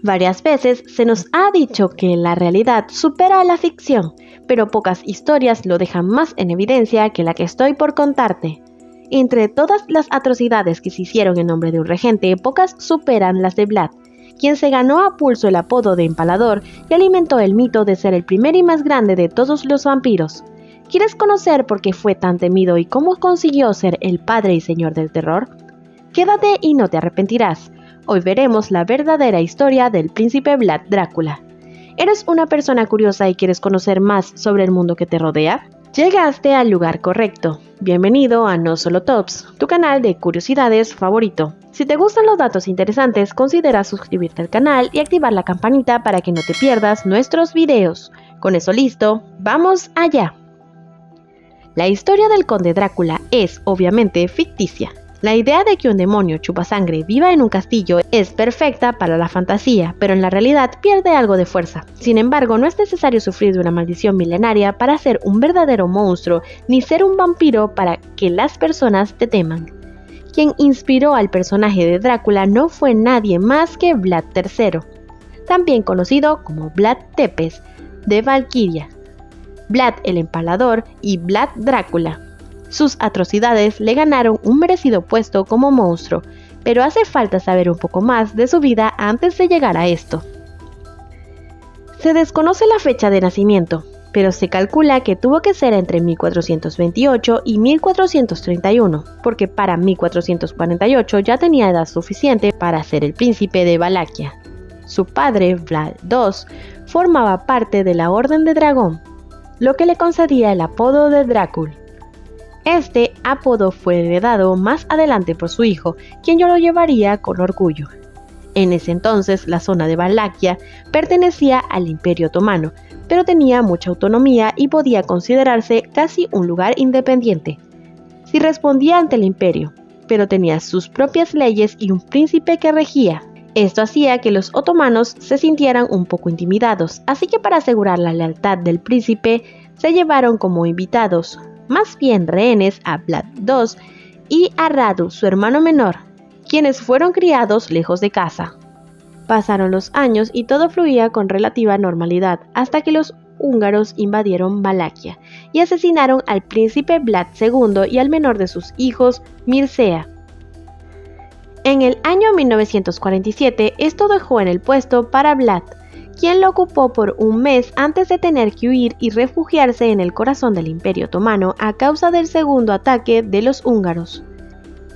Varias veces se nos ha dicho que la realidad supera a la ficción, pero pocas historias lo dejan más en evidencia que la que estoy por contarte. Entre todas las atrocidades que se hicieron en nombre de un regente, pocas superan las de Vlad, quien se ganó a pulso el apodo de Empalador y alimentó el mito de ser el primer y más grande de todos los vampiros. ¿Quieres conocer por qué fue tan temido y cómo consiguió ser el padre y señor del terror? Quédate y no te arrepentirás. Hoy veremos la verdadera historia del príncipe Vlad Drácula. ¿Eres una persona curiosa y quieres conocer más sobre el mundo que te rodea? Llegaste al lugar correcto. Bienvenido a No Solo Tops, tu canal de curiosidades favorito. Si te gustan los datos interesantes, considera suscribirte al canal y activar la campanita para que no te pierdas nuestros videos. Con eso listo, ¡vamos allá! La historia del conde Drácula es, obviamente, ficticia. La idea de que un demonio chupasangre viva en un castillo es perfecta para la fantasía, pero en la realidad pierde algo de fuerza. Sin embargo, no es necesario sufrir de una maldición milenaria para ser un verdadero monstruo, ni ser un vampiro para que las personas te teman. Quien inspiró al personaje de Drácula no fue nadie más que Vlad III, también conocido como Vlad Tepes, de Valquiria, Vlad el Empalador y Vlad Drácula. Sus atrocidades le ganaron un merecido puesto como monstruo, pero hace falta saber un poco más de su vida antes de llegar a esto. Se desconoce la fecha de nacimiento, pero se calcula que tuvo que ser entre 1428 y 1431, porque para 1448 ya tenía edad suficiente para ser el príncipe de Valaquia. Su padre, Vlad II, formaba parte de la Orden de Dragón, lo que le concedía el apodo de Drácula. Este apodo fue heredado más adelante por su hijo, quien lo llevaría con orgullo. En ese entonces, la zona de Valaquia pertenecía al Imperio Otomano, pero tenía mucha autonomía y podía considerarse casi un lugar independiente. Sí respondía ante el imperio, pero tenía sus propias leyes y un príncipe que regía. Esto hacía que los otomanos se sintieran un poco intimidados, así que para asegurar la lealtad del príncipe, se llevaron como invitados, más bien rehenes, a Vlad II y a Radu, su hermano menor, quienes fueron criados lejos de casa. Pasaron los años y todo fluía con relativa normalidad, hasta que los húngaros invadieron Valaquia y asesinaron al príncipe Vlad II y al menor de sus hijos, Mircea. En el año 1947, esto dejó en el puesto para Vlad, quien lo ocupó por un mes antes de tener que huir y refugiarse en el corazón del Imperio Otomano a causa del segundo ataque de los húngaros.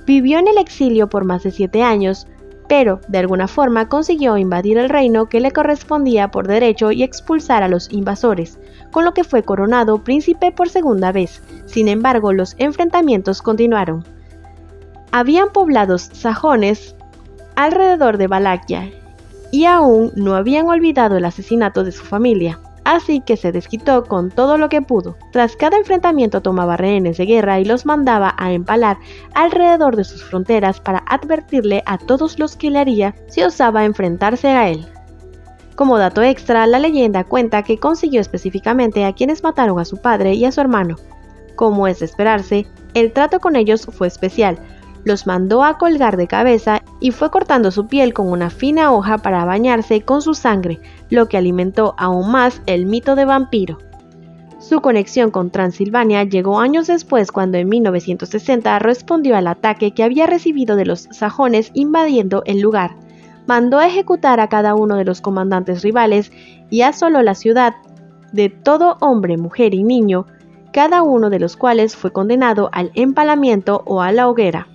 Vivió en el exilio por más de 7 años, pero de alguna forma consiguió invadir el reino que le correspondía por derecho y expulsar a los invasores, con lo que fue coronado príncipe por segunda vez. Sin embargo, los enfrentamientos continuaron. Habían poblados sajones alrededor de Valaquia, y aún no habían olvidado el asesinato de su familia, así que se desquitó con todo lo que pudo. Tras cada enfrentamiento tomaba rehenes de guerra y los mandaba a empalar alrededor de sus fronteras para advertirle a todos los que le haría si osaba enfrentarse a él. Como dato extra, la leyenda cuenta que consiguió específicamente a quienes mataron a su padre y a su hermano. Como es de esperarse, el trato con ellos fue especial. Los mandó a colgar de cabeza y fue cortando su piel con una fina hoja para bañarse con su sangre, lo que alimentó aún más el mito de vampiro. Su conexión con Transilvania llegó años después, cuando en 1960 respondió al ataque que había recibido de los sajones invadiendo el lugar. Mandó a ejecutar a cada uno de los comandantes rivales y asoló la ciudad de todo hombre, mujer y niño, cada uno de los cuales fue condenado al empalamiento o a la hoguera.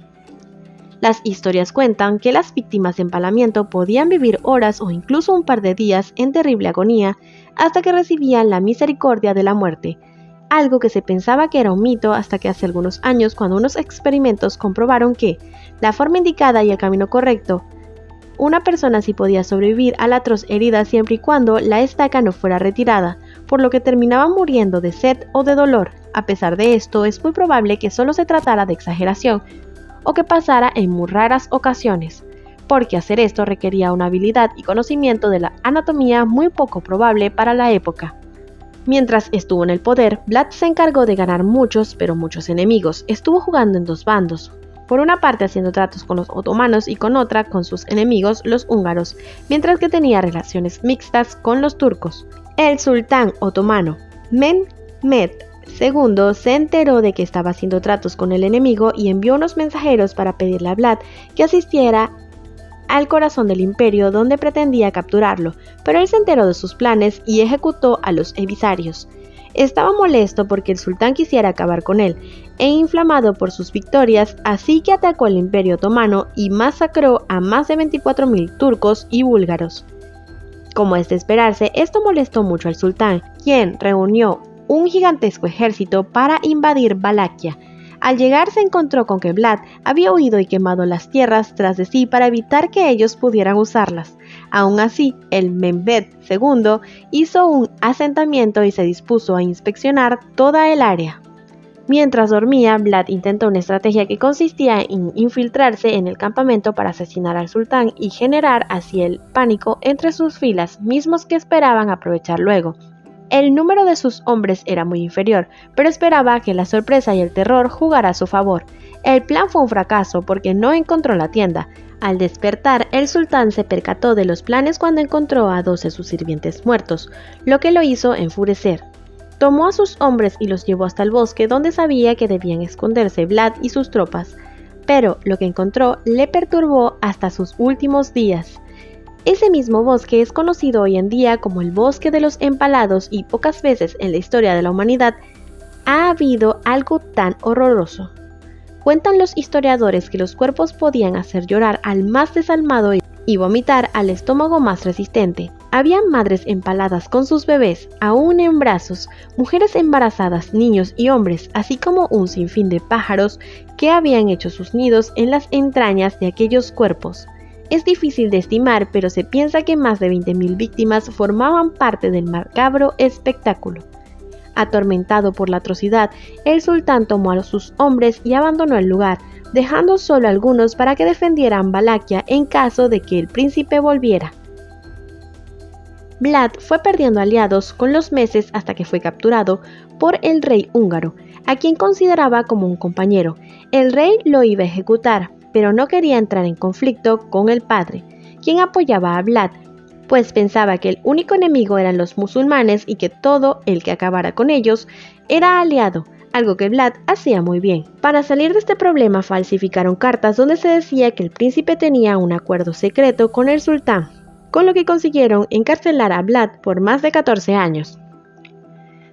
Las historias cuentan que las víctimas de empalamiento podían vivir horas o incluso un par de días en terrible agonía hasta que recibían la misericordia de la muerte, algo que se pensaba que era un mito hasta que hace algunos años, cuando unos experimentos comprobaron que la forma indicada y el camino correcto, una persona sí podía sobrevivir a la atroz herida siempre y cuando la estaca no fuera retirada, por lo que terminaban muriendo de sed o de dolor. A pesar de esto, es muy probable que solo se tratara de exageración, o que pasara en muy raras ocasiones, porque hacer esto requería una habilidad y conocimiento de la anatomía muy poco probable para la época. Mientras estuvo en el poder, Vlad se encargó de ganar muchos, pero muchos enemigos. Estuvo jugando en dos bandos. por una parte haciendo tratos con los otomanos y con otra con sus enemigos, los húngaros, mientras que tenía relaciones mixtas con los turcos. El sultán otomano Mehmed II se enteró de que estaba haciendo tratos con el enemigo y envió unos mensajeros para pedirle a Vlad que asistiera al corazón del imperio donde pretendía capturarlo, pero él se enteró de sus planes y ejecutó a los emisarios. Estaba molesto porque el sultán quisiera acabar con él, e inflamado por sus victorias, así que atacó al imperio otomano y masacró a más de 24.000 turcos y búlgaros. Como es de esperarse, esto molestó mucho al sultán, quien reunió un gigantesco ejército para invadir Valaquia. Al llegar se encontró con que Vlad había huido y quemado las tierras tras de sí para evitar que ellos pudieran usarlas. Aún así, el Mehmed II hizo un asentamiento y se dispuso a inspeccionar toda el área. Mientras dormía, Vlad intentó una estrategia que consistía en infiltrarse en el campamento para asesinar al sultán y generar así el pánico entre sus filas, mismos que esperaban aprovechar luego. El número de sus hombres era muy inferior, pero esperaba que la sorpresa y el terror jugara a su favor. El plan fue un fracaso porque no encontró la tienda. Al despertar, el sultán se percató de los planes cuando encontró a 2 de sus sirvientes muertos, lo que lo hizo enfurecer. Tomó a sus hombres y los llevó hasta el bosque donde sabía que debían esconderse Vlad y sus tropas, pero lo que encontró le perturbó hasta sus últimos días. Ese mismo bosque es conocido hoy en día como el Bosque de los Empalados y pocas veces en la historia de la humanidad ha habido algo tan horroroso. Cuentan los historiadores que los cuerpos podían hacer llorar al más desalmado y vomitar al estómago más resistente. Había madres empaladas con sus bebés, aún en brazos, mujeres embarazadas, niños y hombres, así como un sinfín de pájaros que habían hecho sus nidos en las entrañas de aquellos cuerpos. Es difícil de estimar, pero se piensa que más de 20.000 víctimas formaban parte del macabro espectáculo. Atormentado por la atrocidad, el sultán tomó a sus hombres y abandonó el lugar, dejando solo algunos para que defendieran Valaquia en caso de que el príncipe volviera. Vlad fue perdiendo aliados con los meses hasta que fue capturado por el rey húngaro, a quien consideraba como un compañero. El rey lo iba a ejecutar, pero no quería entrar en conflicto con el padre, quien apoyaba a Vlad, pues pensaba que el único enemigo eran los musulmanes y que todo el que acabara con ellos era aliado, algo que Vlad hacía muy bien. Para salir de este problema falsificaron cartas donde se decía que el príncipe tenía un acuerdo secreto con el sultán, con lo que consiguieron encarcelar a Vlad por más de 14 años.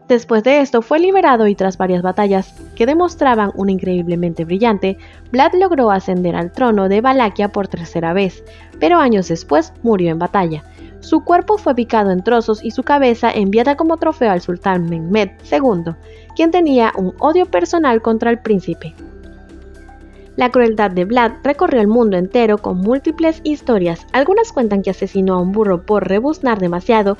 Después de esto fue liberado y tras varias batallas que demostraban una increíblemente brillante, Vlad logró ascender al trono de Valaquia por 3ª vez, pero años después murió en batalla. Su cuerpo fue picado en trozos y su cabeza enviada como trofeo al sultán Mehmed II, quien tenía un odio personal contra el príncipe. La crueldad de Vlad recorrió el mundo entero con múltiples historias. Algunas cuentan que asesinó a un burro por rebuznar demasiado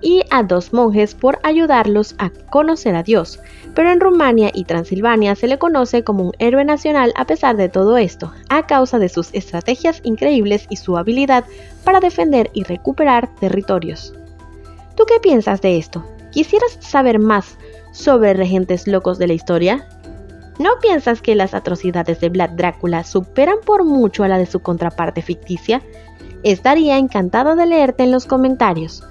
y a 2 monjes por ayudarlos a conocer a Dios, pero en Rumania y Transilvania se le conoce como un héroe nacional a pesar de todo esto, a causa de sus estrategias increíbles y su habilidad para defender y recuperar territorios. ¿Tú qué piensas de esto? ¿Quisieras saber más sobre regentes locos de la historia? ¿No piensas que las atrocidades de Vlad Drácula superan por mucho a la de su contraparte ficticia? Estaría encantada de leerte en los comentarios.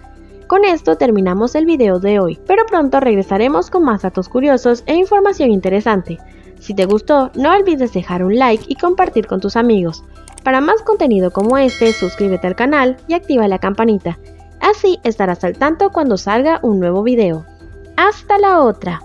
Con esto terminamos el video de hoy, pero pronto regresaremos con más datos curiosos e información interesante. Si te gustó, no olvides dejar un like y compartir con tus amigos. Para más contenido como este, suscríbete al canal y activa la campanita. Así estarás al tanto cuando salga un nuevo video. ¡Hasta la otra!